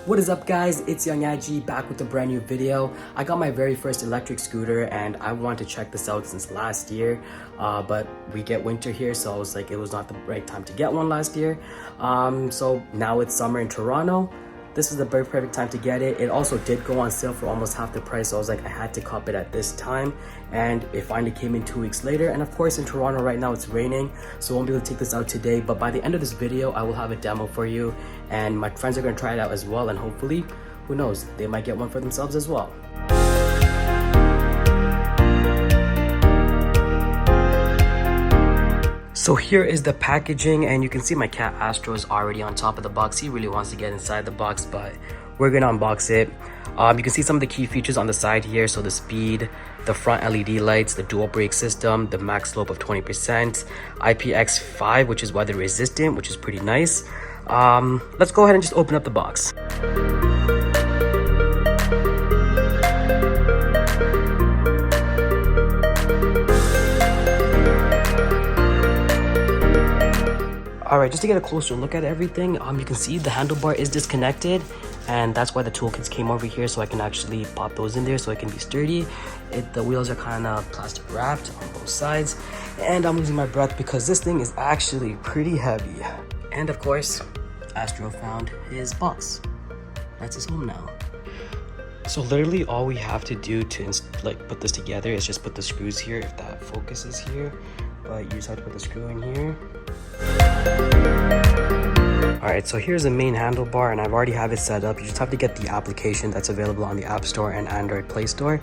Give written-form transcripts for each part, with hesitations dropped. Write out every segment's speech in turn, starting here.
What is up, guys? It's YoungAji back with a brand new video. I got my very first electric scooter and I wanted to check this out since last year, but we get winter here, so I was like, it was not the right time to get one last year. So now it's summer in Toronto. This is the very perfect time to get it. It also did go on sale for almost half the price, so I was like, I had to cop it at this time, and it finally came in 2 weeks later. And of course, in Toronto right now it's raining, so I won't be able to take this out today, but by the end of this video I will have a demo for you, and my friends are going to try it out as well, and hopefully, who knows, they might get one for themselves as well. So here is the packaging, and you can see my cat Astro is already on top of the box. He really wants to get inside the box, but we're gonna unbox it. You can see some of the key features on the side here. So the speed, the front LED lights, the dual brake system, the max slope of 20%, IPX5, which is weather resistant, which is pretty nice. Let's go ahead and just open up the box. Alright, just to get a closer look at everything, you can see the handlebar is disconnected, and that's why the toolkits came over here, so I can actually pop those in there so it can be sturdy. The wheels are kind of plastic wrapped on both sides, and I'm losing my breath because this thing is actually pretty heavy. And of course, Astro found his box. That's his home now. So literally all we have to do to put this together is just put the screws here, if that focuses here, but you just have to put the screw in here. Alright, so here's the main handlebar, and I've already have it set up. You just have to get the application that's available on the App Store and Android Play Store.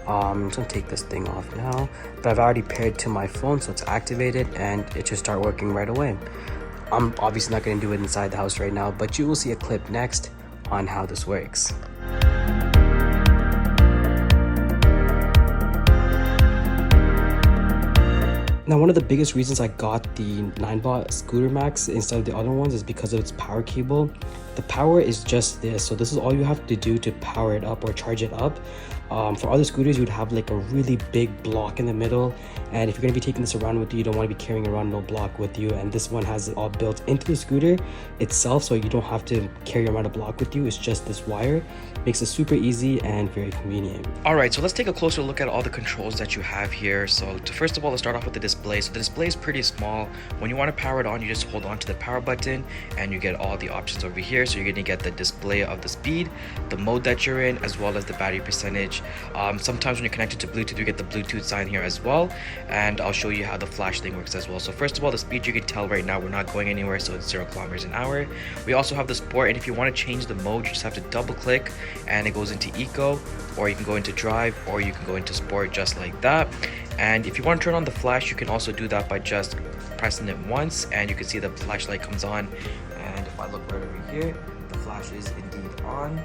I'm just gonna take this thing off now, but I've already paired to my phone, so it's activated and it should start working right away. I'm obviously not gonna do it inside the house right now, but you will see a clip next on how this works. Now, one of the biggest reasons I got the Ninebot Scooter Max instead of the other ones is because of its power cable. The power is just this, so this is all you have to do to power it up or charge it up. For other scooters, you would have like a really big block in the middle, and if you're going to be taking this around with you, you don't want to be carrying around no block with you, and this one has it all built into the scooter itself, so you don't have to carry around a block with you. It's just this wire. Makes it super easy and very convenient. Alright, so let's take a closer look at all the controls that you have here. So first of all, let's start off with the display. So the display is pretty small. When you want to power it on, you just hold on to the power button and you get all the options over here. So you're going to get the display of the speed, the mode that you're in, as well as the battery percentage. Sometimes when you're connected to Bluetooth, you get the Bluetooth sign here as well, and I'll show you how the flash thing works as well. So first of all, the speed, you can tell right now we're not going anywhere, so it's 0 kilometers an hour. We also have the sport, and if you want to change the mode, you just have to double click and it goes into eco, or you can go into drive, or you can go into sport just like that. And if you want to turn on the flash, you can also do that by just pressing it once, and you can see the flashlight comes on. And if I look right over here, the flash is indeed on.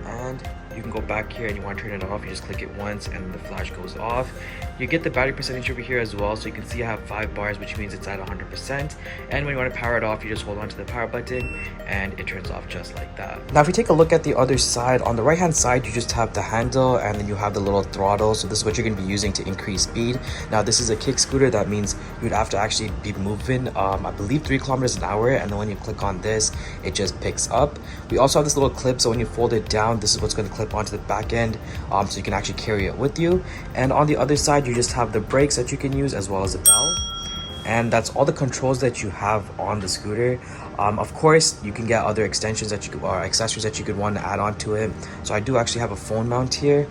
And you can go back here and you want to turn it off, you just click it once and the flash goes off. You get the battery percentage over here as well, so you can see I have 5 bars, which means it's at 100%. And when you want to power it off, you just hold on to the power button and it turns off just like that. Now if you take a look at the other side, on the right hand side you just have the handle, and then you have the little throttle. So this is what you're going to be using to increase speed. Now this is a kick scooter, that means you'd have to actually be moving I believe 3 kilometers an hour, and then when you click on this, it just picks up. We also have this little clip, so when you fold it down, this is what's going to clip onto the back end, so you can actually carry it with you. And on the other side, you just have the brakes that you can use, as well as a bell. And that's all the controls that you have on the scooter. Of course, you can get other extensions that you could, or accessories that you could want to add on to it. So I do actually have a phone mount here,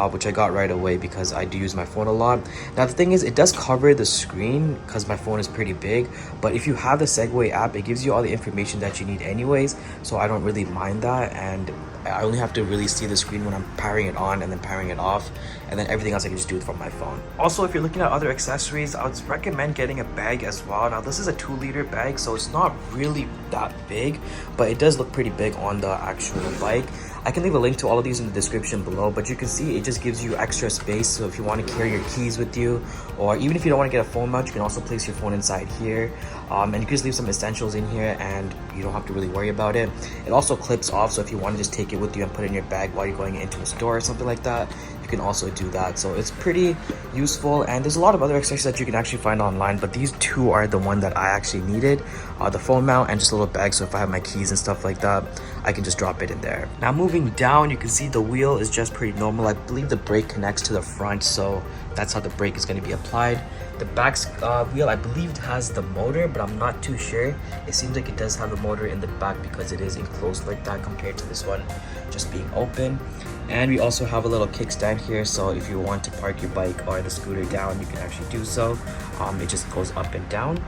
which I got right away because I do use my phone a lot. Now the thing is, it does cover the screen because my phone is pretty big, but if you have the Segway app, it gives you all the information that you need anyways, so I don't really mind that, and I only have to really see the screen when I'm powering it on and then powering it off, and then everything else I can just do it from my phone. Also, if you're looking at other accessories, I would recommend getting a bag as well. Now this is a 2-liter bag, so it's not really that big, but it does look pretty big on the actual bike. I can leave a link to all of these in the description below, but you can see it just gives you extra space. So if you want to carry your keys with you, or even if you don't want to get a phone mount, you can also place your phone inside here, and you can just leave some essentials in here and you don't have to really worry about it. It also clips off, so if you want to just take it with you and put it in your bag while you're going into a store or something like that, you can also do that. So it's pretty useful, and there's a lot of other accessories that you can actually find online, but these two are the one that I actually needed, the phone mount and just a little bag, so if I have my keys and stuff like that, I can just drop it in there. Now moving down, you can see the wheel is just pretty normal. I believe the brake connects to the front, so that's how the brake is going to be applied. The back wheel, I believe, has the motor, but I'm not too sure. It seems like it does have a motor in the back because it is enclosed like that compared to this one just being open. And we also have a little kickstand here, so if you want to park your bike or the scooter down, you can actually do so. It just goes up and down.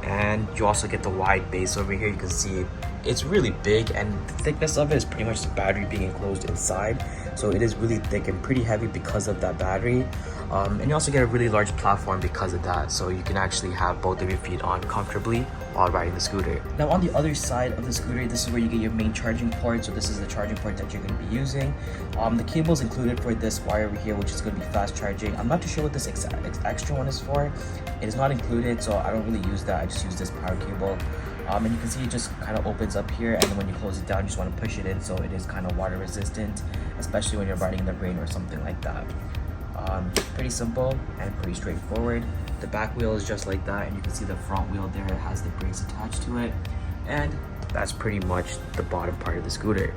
And you also get the wide base over here. You can see it's really big, and the thickness of it is pretty much the battery being enclosed inside. So it is really thick and pretty heavy because of that battery. And you also get a really large platform because of that, so you can actually have both of your feet on comfortably while riding the scooter. Now on the other side of the scooter, this is where you get your main charging port. So this is the charging port that you're going to be using. The cable is included for this wire over here, which is going to be fast charging. I'm not too sure what this extra one is for. It is not included, so I don't really use that. I just use this power cable. And you can see it just kind of opens up here, and then when you close it down, you just want to push it in, so it is kind of water resistant, especially when you're riding in the rain or something like that. Pretty simple and pretty straightforward. The back wheel is just like that, and you can see the front wheel there has the brakes attached to it, and that's pretty much the bottom part of the scooter.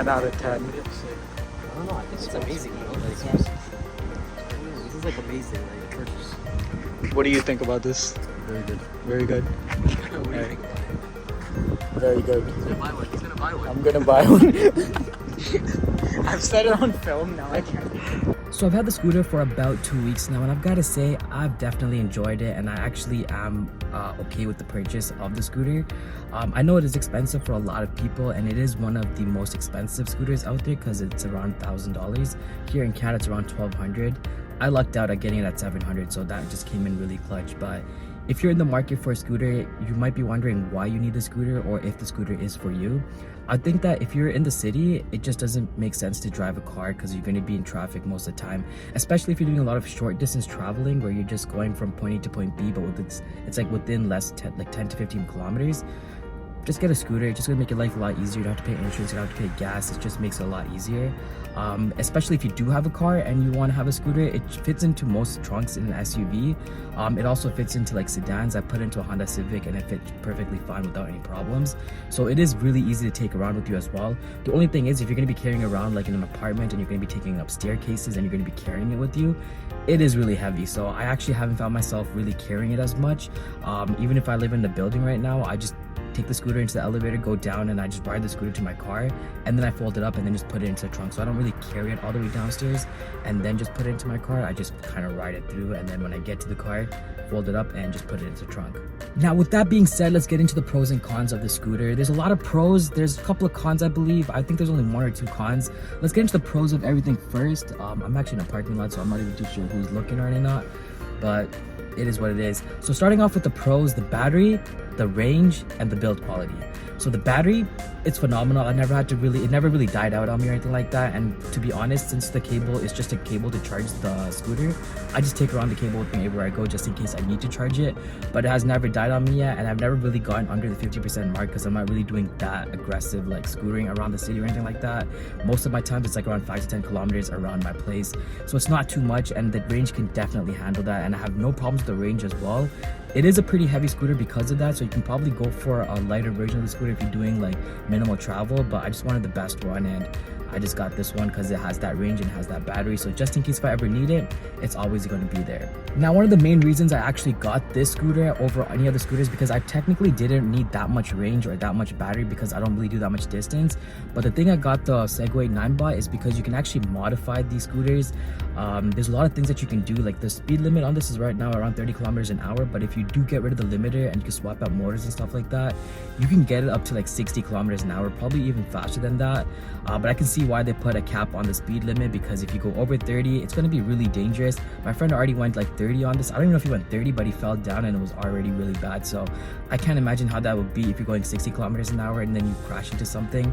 Out of 10. I don't know, I think it's amazing, you know? Like, this is like amazing. Like, what do you think about this? very good. Very good. What do you think about it? Very good. He's gonna buy one. He's gonna buy one. I'm gonna buy one. I've said it on film, now I can't. So I've had the scooter for about 2 weeks now, and I've got to say I've definitely enjoyed it, and I actually am okay with the purchase of the scooter. I know it is expensive for a lot of people, and it is one of the most expensive scooters out there because it's around $1,000. Here in Canada it's around $1,200. I lucked out at getting it at $700, so that just came in really clutch. But if you're in the market for a scooter, you might be wondering why you need a scooter or if the scooter is for you. I think that if you're in the city, it just doesn't make sense to drive a car because you're going to be in traffic most of the time, especially if you're doing a lot of short distance traveling where you're just going from point A to point B, but it's like within like 10 to 15 kilometers. Just get a scooter. It's just gonna make your life a lot easier. You don't have to pay insurance, you don't have to pay gas. It just makes it a lot easier. Especially if you do have a car and you want to have a scooter, it fits into most trunks in an SUV. It also fits into like sedans. I put it into a Honda Civic and it fits perfectly fine without any problems. So it is really easy to take around with you as well. The only thing is, if you're gonna be carrying around like in an apartment and you're gonna be taking up staircases and you're gonna be carrying it with you, it is really heavy. So I actually haven't found myself really carrying it as much. Even if I live in the building right now, I just take the scooter into the elevator, go down, and I just ride the scooter to my car, and then I fold it up and then just put it into the trunk. So I don't really carry it all the way downstairs and then just put it into my car. I just kind of ride it through, and then when I get to the car, fold it up and just put it into the trunk. Now with that being said, let's get into the pros and cons of the scooter. There's a lot of pros, there's a couple of cons I believe. I think there's only 1 or 2 cons. Let's get into the pros of everything first. I'm actually in a parking lot, so I'm not even too sure who's looking or not, but it is what it is. So starting off with the pros, the battery, the range, and the build quality. So the battery, it's phenomenal. It never really died out on me or anything like that. And to be honest, since the cable is just a cable to charge the scooter, I just take around the cable with me everywhere I go just in case I need to charge it. But it has never died on me yet, and I've never really gotten under the 50% mark because I'm not really doing that aggressive like scootering around the city or anything like that. Most of my times it's like around 5 to 10 kilometers around my place. So it's not too much, and the range can definitely handle that, and I have no problems with the range as well. it is a pretty heavy scooter because of that, so you can probably go for a lighter version of the scooter if you're doing like minimal travel, but I just wanted the best one, and I just got this one because it has that range and has that battery, so just in case if I ever need it, it's always going to be there. Now, one of the main reasons I actually got this scooter over any other scooters because I technically didn't need that much range or that much battery because I don't really do that much distance. But the thing I got the Segway Ninebot is because you can actually modify these scooters. There's a lot of things that you can do, like the speed limit on this is right now around 30 kilometers an hour, but if you do get rid of the limiter and you can swap out motors and stuff like that, you can get it up to like 60 kilometers an hour, probably even faster than that. But I can see why they put a cap on the speed limit, because if you go over 30, it's going to be really dangerous. My friend already went like 30 on this. I don't even know if he went 30, but he fell down and it was already really bad. So I can't imagine how that would be if you're going 60 kilometers an hour and then you crash into something.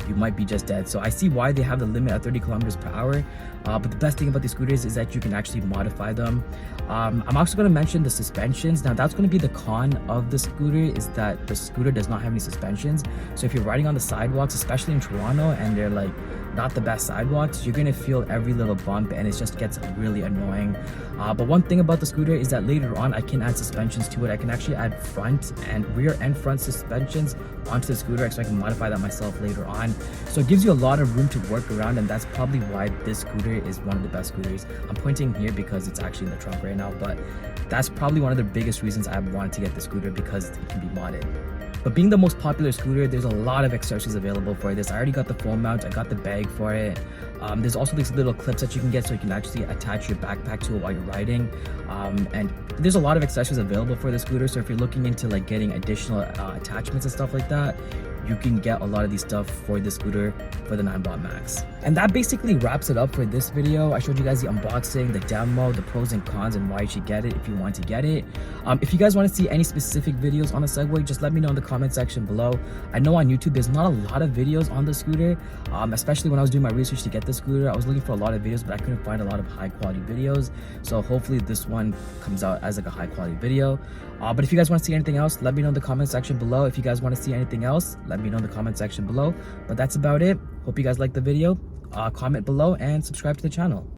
You might be just dead. So I see why they have the limit at 30 kilometers per hour. But the best thing about these scooters is that you can actually modify them. I'm also going to mention the suspensions. Now that's going to be the con of the scooter, is that the scooter does not have any suspensions. So if you're riding on the sidewalks, especially in Toronto, and they're like not the best sidewalks, you're going to feel every little bump and it just gets really annoying. But one thing about the scooter is that later on I can add suspensions to it. I can actually add front and rear and front suspensions onto the scooter, so I can modify that myself later on. So it gives you a lot of room to work around, and that's probably why this scooter is one of the best scooters. I'm pointing here because it's actually in the trunk right now, but that's probably one of the biggest reasons I wanted to get the scooter, because it can be modded. But being the most popular scooter, there's a lot of accessories available for this. I already got the phone mount, I got the bag for it. There's also these little clips that you can get so you can actually attach your backpack to it while you're riding. And there's a lot of accessories available for the scooter, so if you're looking into like getting additional attachments and stuff like that, you can get a lot of these stuff for the scooter for the Ninebot MAX. And that basically wraps it up for this video. I showed you guys the unboxing, the demo, the pros and cons, and why you should get it if you want to get it. If you guys want to see any specific videos on the Segway, just let me know in the comment section below. I know on YouTube there's not a lot of videos on the scooter, especially when I was doing my research to get the scooter. I was looking for a lot of videos, but I couldn't find a lot of high quality videos. So hopefully this one comes out as like a high quality video. But if you guys want to see anything else, let me know in the comment section below. If you guys want to see anything else, let me know in the comment section below. But that's about it. Hope you guys liked the video. Comment below and subscribe to the channel.